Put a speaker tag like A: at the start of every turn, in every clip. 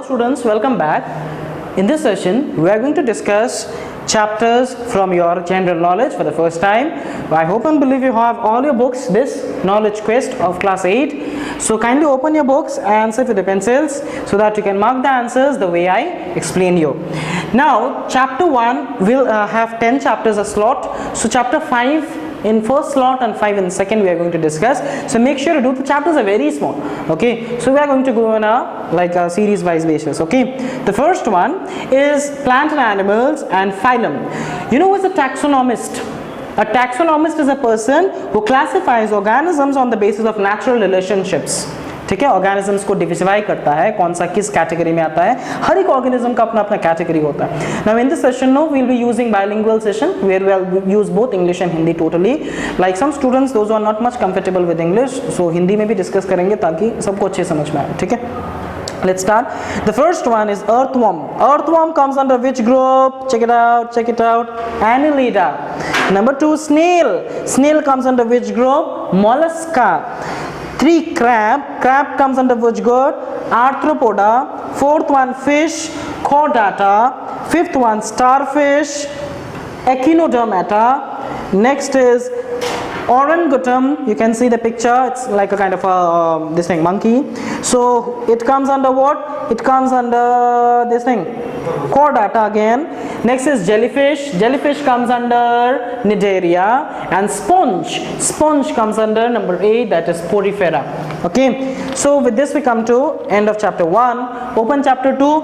A: students, welcome back. In this session we are going to discuss chapters from your general knowledge for the first time. I hope and believe you have all your books, this knowledge quest of class 8. So kindly open your books and sit with the pencils so that you can mark the answers the way I explain you. Now chapter 1 will have 10 chapters a slot. So chapter 5 in first slot and 5 in second we are going to discuss. So make sure to do, the chapters are very small. Okay, so we are going to go on a series wise basis. Okay, the first one is plant and animals and phylum. You know what's a taxonomist? A taxonomist is a person who classifies organisms on the basis of natural relationships. ठीक है, organisms को डिविसिफाई करता है, कौन सा किस category में आता है. हर एक ऑर्गेनिज्म का अपना अपना कैटेगरी होता है. Now in this session no we will be using bilingual session where we will use both English and Hindi totally. Like some students those are not much comfortable with English, so Hindi में भी discuss करेंगे ताकि सबको अच्छे समझ में आए. ठीक है, let's start. The first one is earthworm. Earthworm comes under which group? Check it out, check it out. Annelida. Number 2, snail. Snail comes under which group? Mollusca. 3, crab. Crab comes under which group? Arthropoda. 4th one, fish. Chordata. 5th one, starfish. Echinodermata. Next is orangutan. You can see the picture, it's like a kind of a this thing, monkey. So it comes under what? It comes under this thing, chordata again. Next is jellyfish. Jellyfish comes under Cnidaria. And sponge. Sponge comes under number 8, that is Porifera. Okay, so with this we come to end of chapter 1. Open chapter 2.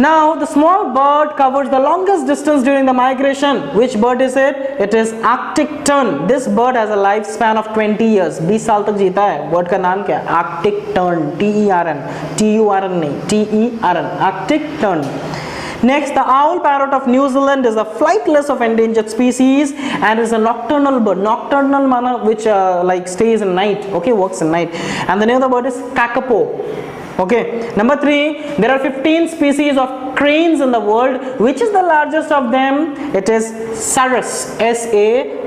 A: Now the small bird covers the longest distance during the migration. Which bird is it? It is Arctic tern. This bird has a lifespan of 20 years. 20 साल तक जीता है. Bird का नाम क्या है? Arctic tern. T-E-R-N. T-U-R-N नहीं. T-E-R-N. Arctic tern. Next, the owl parrot of New Zealand is a flightless of endangered species and is a nocturnal bird. Nocturnal mana which like stays in night. Okay, works in night. And the name of the bird is kakapo. Okay, number 3, there are 15 species of cranes in the world. Which is the largest of them? It is Sarus. S-A-R-U-S.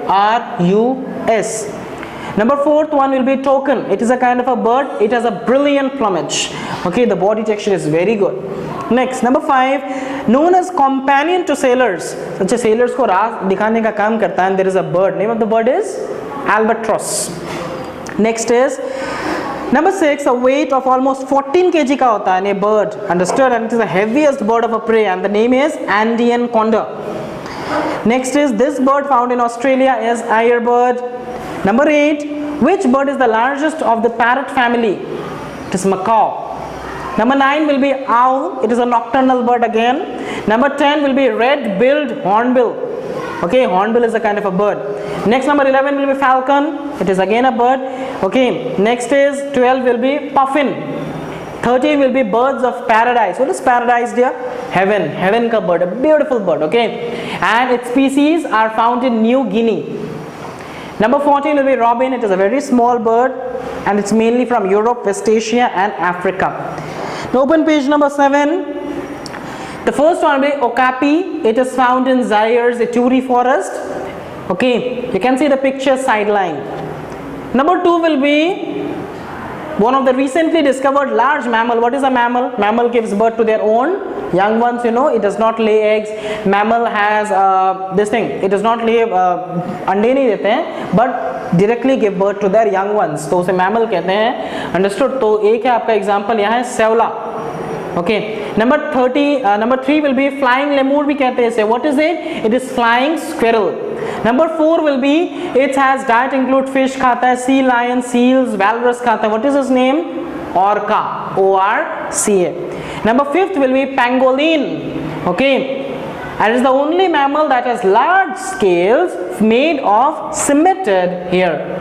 A: Number 4th one will be toucan. It is a kind of a bird. It has a brilliant plumage. Okay, the body texture is very good. Next, number 5, known as companion to sailors. अच्छा, sailors को राह दिखाने का काम करता है. And there is a bird. Name of the bird is albatross. Next is number 6, a weight of almost 14 kg का होता है. A bird, understood, and it is the heaviest bird of a prey, and the name is Andean condor. Next is this bird found in Australia is airbird. Number 8, which bird is the largest of the parrot family? It is macaw. Number 9 will be owl. It is a nocturnal bird again. Number 10 will be red-billed hornbill. Okay, hornbill is a kind of a bird. Next, number 11 will be falcon. It is again a bird. Okay, next is 12 will be puffin. 13 will be birds of paradise. What is paradise, dear? Heaven. Heaven ka bird, a beautiful bird. Okay, and its species are found in New Guinea. Number 14 will be robin. It is a very small bird and it's mainly from Europe, West Asia and Africa. Now open page number 7. The first one will be okapi. It is found in Zaire's Ituri forest. Okay, you can see the picture sideline. Number 2 will be one of the recently discovered large mammal. What is a mammal? Mammal gives birth to their own young ones. You know, it does not lay eggs. Mammal has this thing. It does not lay अंडे नहीं देते हैं, but directly give birth to their young ones. तो उसे mammal कहते हैं. Understood? तो एक है आपका example यहाँ है सेवला. Okay. Number 3 will be flying lemur भी कहते हैं इसे. What is it? It is flying squirrel. Number 4 will be, it has diet include fish खाता है, sea lion, seals, walrus खाता है. What is his name? Orca. O-R-C-A. Number 5th will be pangolin. Okay, and it is the only mammal that has large scales made of cemented hair.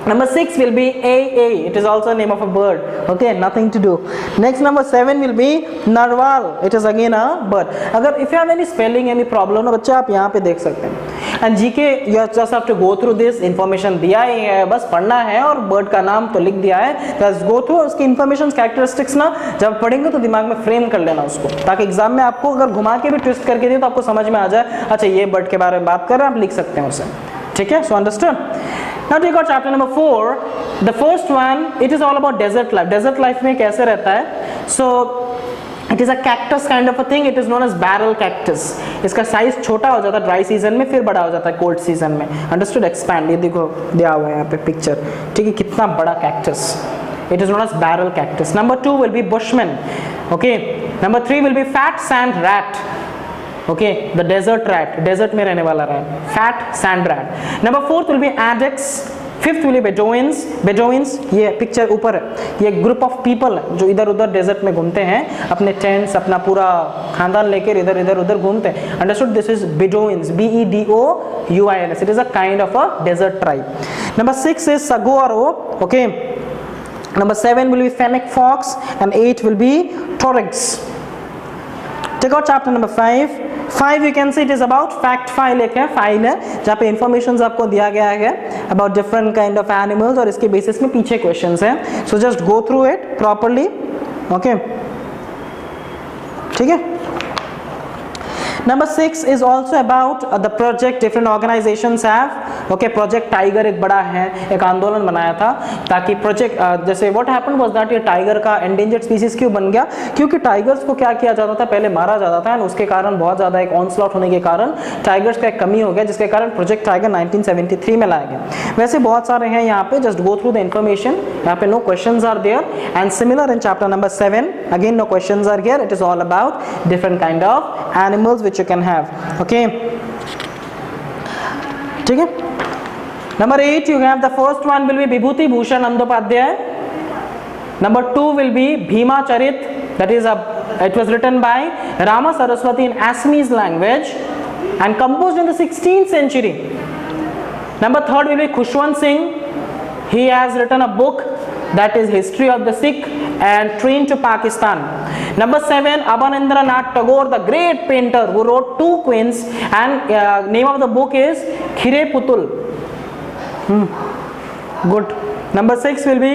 A: Number 6 will be AA. It is also a name of a bird. Okay, nothing to do. Next, number 7 will be narwhal. It is again a bird. अगर if you have any spelling, any problem, बच्चे आप यहाँ पे देख सकते हैं. And GK, you just have to go through this information दिया ही है, बस पढ़ना है और bird का नाम तो लिख दिया है. Just go through उसकी information, characteristics ना जब पढ़ेंगे तो दिमाग में frame कर लेना उसको, ताकि एग्जाम में आपको अगर घुमा के भी twist करके दिए तो आपको समझ में आ जाए. अच्छा, ये bird के बारे में बात कर रहे हैं, आप लिख सकते हैं उसे. ठीक है, so understood. Now take out chapter number 4. The first one, it is all about desert life. Desert life में कैसे रहता है? So it is a cactus kind of a thing, it is known as barrel cactus. इसका size छोटा हो जाता है dry season में, फिर बड़ा हो जाता है कोल्ड सीजन में। अंडरस्टूड? एक्सपैंड, ये देखो दिया हुआ है यहाँ पे पिक्चर, ठीक है, कितना बड़ा cactus. It is known as barrel cactus. Number 2 will be bushman, okay. Number 3 will be fat sand rat, okay, the desert rat, desert में रहने वाला rat, fat sand rat. Number 4 will be addax. 5th will be Bedouins. Bedouins, ये picture ऊपर है, ये group of people जो इधर उधर डेजर्ट में घूमते हैं, अपने टेंट्स, अपना पूरा खानदान लेकर इधर इधर उधर घूमते हैं। Understood? This is Bedouins, BEDOUINS। It is a kind of a desert tribe. Number 6 is saguaro, okay. Number 7 will be fennec fox and 8 will be torrents. Take out chapter number 5. 5 you can see it is about fact file, एक है file है जहाँ पे information आपको दिया गया है about different kind of animals, और इसके बेसिस में पीछे क्वेश्चंस हैं। So just go through it properly, okay, ठीक है। Number 6 is also about the project different organizations have, okay. Project Tiger एक बड़ा है, एक आंदोलन बनाया था ताकि प्रोजेक्ट जैसे what happened was that ये टाइगर का endangered species क्यों बन गया, क्योंकि टाइगर्स को क्या किया जाता था, पहले मारा जाता था, और उसके कारण बहुत ज़्यादा एक ऑनस्लॉट होने के कारण टाइगर्स का एक कमी हो गया, जिसके कारण प्रोजेक्ट टाइगर 1973 में लाया गया। वैसे बहुत सारे हैं यहाँ पे, just go through the information. यहाँ पे no questions are there, and similar in chapter number 7 again no questions are here. It is all about different kind of animals which you can have, okay, ठीक है। Number 8 you have the first one will be Vibhuti Bhushan Bandyopadhyay. Number 2 will be Bhima Charit, that is it was written by Rama Saraswati in Assamese language and composed in the 16th century. Number 3 will be Khushwant Singh. He has written a book that is History of the Sikh and Train to Pakistan. Number 7, Abanindranath Tagore, the great painter who wrote 2 Queens, and name of the book is Khire Putul. Good. Number 6 will be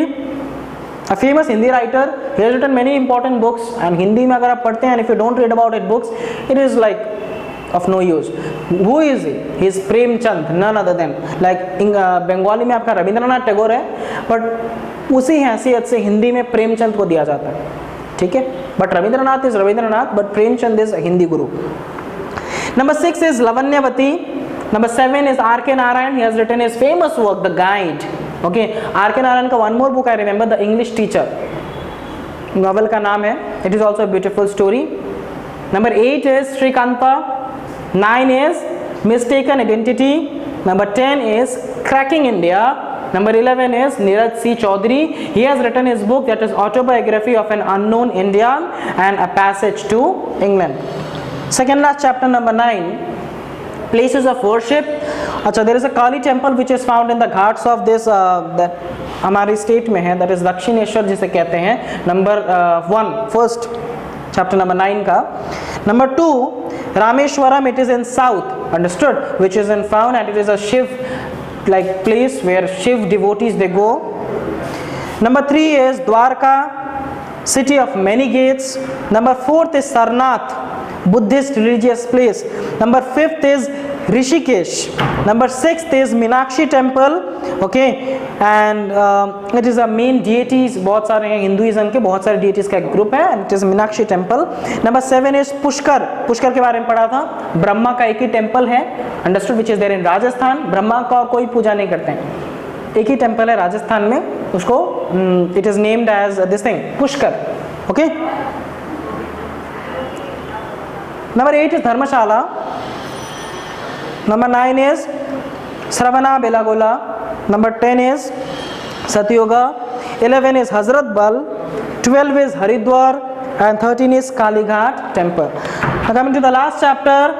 A: a famous Hindi writer. He has written many important books, and Hindi में अगर आप पढ़ते हैं, and if you don't read about it books, it is like of no use. Who is he? He is Premchand, none other than, like Bengali में आपका रविंद्रनाथ टैगोर है, but उसी हैसियत से हिंदी में प्रेमचंद को दिया जाता है, ठीक है। But Rabindranath is Rabindranath, but Premchand is Hindi guru. Number 6 is Lavanyavati. Number 7 is R.K. Narayan. He has written his famous work, The Guide. Okay, R.K. Narayan का one more book I remember, The English Teacher. Novel का नाम है। It is also a beautiful story. Number 8 is Shrikanta. 9 is Mistaken Identity. Number 10 is Cracking India. Number 11 is Neeraj C. Chaudhary. He has written his book that is Autobiography of an Unknown Indian and a Passage to England. Second last chapter, number 9, Places of Worship. अच्छा, there is a Kali temple which is found in the ghats of this that हमारे state में है, that is Dakshineswar जिसे कहते हैं। Number 1 first chapter number 9 का। Number 2 Rameswaram, it is in south, understood, which is in found, and it is a Shiv like place where Shiv devotees they go. Number 3 is Dwarka, city of many gates. Number 4th is Sarnath, Buddhist religious place. Number 5th is Rishikesh. Number 6th is Meenakshi temple, okay, and it is a main deities, बहुत सारे हैं Hinduism के, बहुत सारे deities का एक group है, and it is Meenakshi temple. Number 7 is Pushkar. Pushkar के बारे में पढ़ा था, ब्रह्मा का एक ही टेम्पल है, understood, which is there in Rajasthan. Brahma का कोई पूजा नहीं करते हैं, एक ही टेम्पल है राजस्थान में, उसको it is named as this thing Pushkar, okay. Number 8 is Dharamshala. Number 9 is Sravana Belagola. Number 10 is Satyuga. 11 is Hazrat Bal. 12 is Haridwar. And 13 is Kalighat temple. Now coming to the last chapter,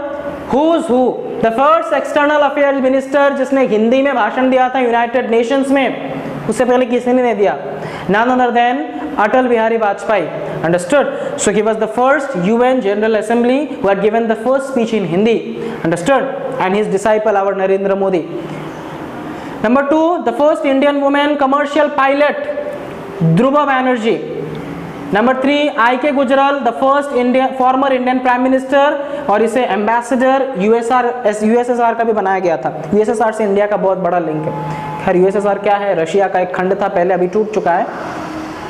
A: who's who? The first external affairs minister जिसने हिंदी में भाषण दिया था United Nations में, उससे पहले किसी ने नहीं दिया, none other than Atal Bihari Vajpayee. Understood? So he was the first UN General Assembly who had given the first speech in Hindi. Understood? And his disciple, our Narendra Modi. Number 2, the first Indian woman commercial pilot, Dhruva Banerjee. Number 3, I.K. Gujral, the first former Indian Prime Minister, और इसे ambassador USSR का भी बनाया गया था। USSR से India का बहुत बड़ा लिंक है। खैर USSR क्या है, रशिया का एक खंड था पहले, अभी टूट चुका है।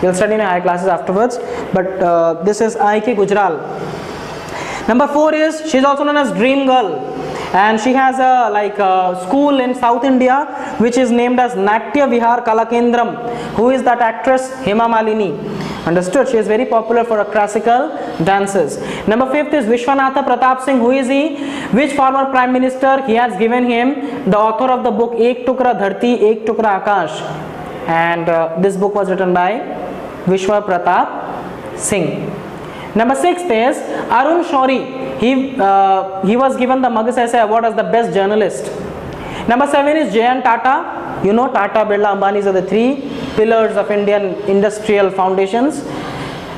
A: You'll study in higher classes afterwards, but this is I.K. Gujral. Number 4 is, she's also known as Dream Girl, and she has a school in South India which is named as Natya Vihar Kalakendram. Who is that actress? Hema Malini. Understood? She is very popular for her classical dances. Number 5th is Vishwanatha Pratap Singh. Who is he? Which former prime minister? He has given him the author of the book Ek Tukra Dharti, Ek Tukra Akash, and this book was written by Vishwa Pratap Singh. Number 6th is Arun Shourie. He was given the Magsaysay Award as the best journalist. Number 7 is J.N. Tata. You know Tata, Birla, Ambanis are the 3 pillars of Indian industrial foundations.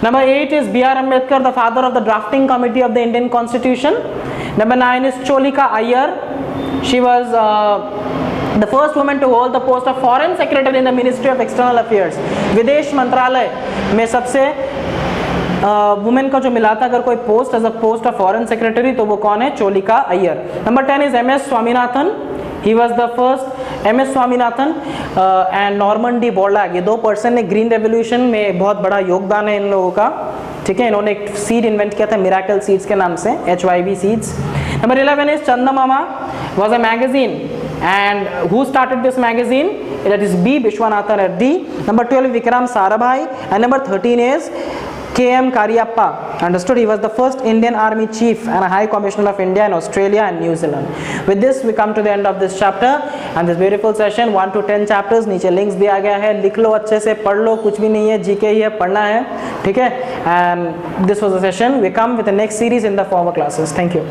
A: Number 8 is B.R. Ambedkar, the father of the drafting committee of the Indian Constitution. Number 9 is Cholika Iyer. She was the first woman to hold the post of foreign secretary in the Ministry of External Affairs. विदेश मंत्रालय में सबसे women का जो मिला था अगर कोई post as a post of foreign secretary तो वो कौन है? Cholika Iyer. Number 10 is M S Swaminathan. He was the first. M S Swaminathan and Norman D Borlaug, ये 2 पर्सन ने ग्रीन रेवोल्यूशन में बहुत बड़ा योगदान है इन लोगों का. ठीक है, इन्होंने एक सीड इन्वेंट किया था मिराकल सीड्स के नाम से, HYV seeds. Number 11 is Chandamama, was a magazine, and who started this magazine? That is B. Vishwanathan Reddy. Number 12 Vikram Sarabhai, and number 13 is K.M. Cariappa. Understood? He was the first Indian Army Chief and a High Commissioner of India in Australia and New Zealand. With this we come to the end of this chapter and this beautiful session. 1 to 10 chapters. नीचे links दिया गया है, लिख लो अच्छे से, पढ़ लो, कुछ भी नहीं है, GK ही है, पढ़ना है. ठीक है? And this was the session. We come with the next series in the former classes. Thank you.